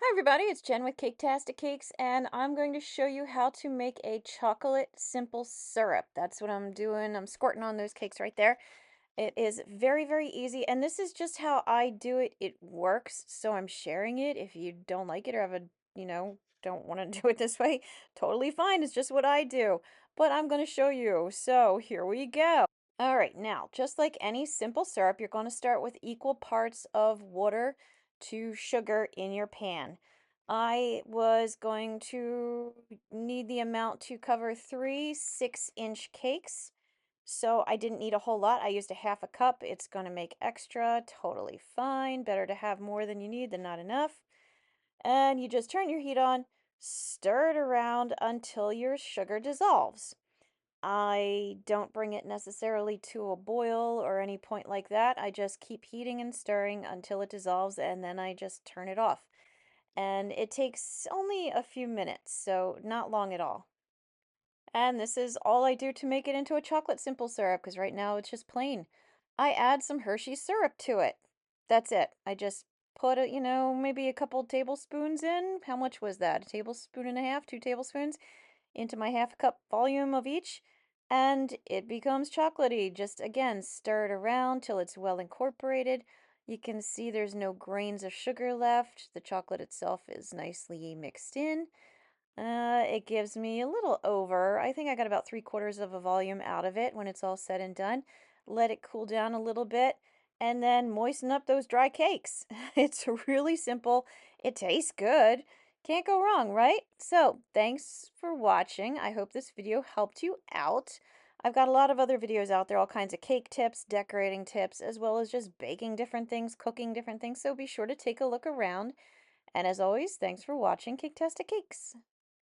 Hi everybody, it's Jen with Caketastic Cakes, and I'm going to show you how to make a chocolate simple syrup. That's what I'm doing. I'm squirting on those cakes right there. It is very, very easy, and this is just how I do it. It works, so I'm sharing it. If you don't like it or have don't want to do it this way, totally fine. It's just what I do. But I'm going to show you. So here we go. All right, now, just like any simple syrup, you're going to start with equal parts of water to sugar in your pan. I was going to need the amount to cover three 6-inch cakes, so I didn't need a whole lot. I used a half a cup. It's going to make extra, totally fine. Better to have more than you need than not enough. And you just turn your heat on, stir it around until your sugar dissolves. I don't bring it necessarily to a boil or any point like that. I just keep heating and stirring until it dissolves and then I just turn it off. And it takes only a few minutes, so not long at all. And this is all I do to make it into a chocolate simple syrup because right now it's just plain. I add some Hershey syrup to it. That's it. I just put maybe a couple tablespoons in. How much was that? A tablespoon and a half, 2 tablespoons into my half cup volume of each, and it becomes chocolatey. Just again, stir it around till it's well incorporated. You can see there's no grains of sugar left. The chocolate itself is nicely mixed in. It gives me a little over. I think I got about 3/4 of a volume out of it when it's all said and done. Let it cool down a little bit and then moisten up those dry cakes. It's really simple. It tastes good. Can't go wrong, right? So, thanks for watching. I hope this video helped you out. I've got a lot of other videos out there, all kinds of cake tips, decorating tips, as well as just baking different things, cooking different things. So be sure to take a look around. And as always, thanks for watching Caketastic Cakes.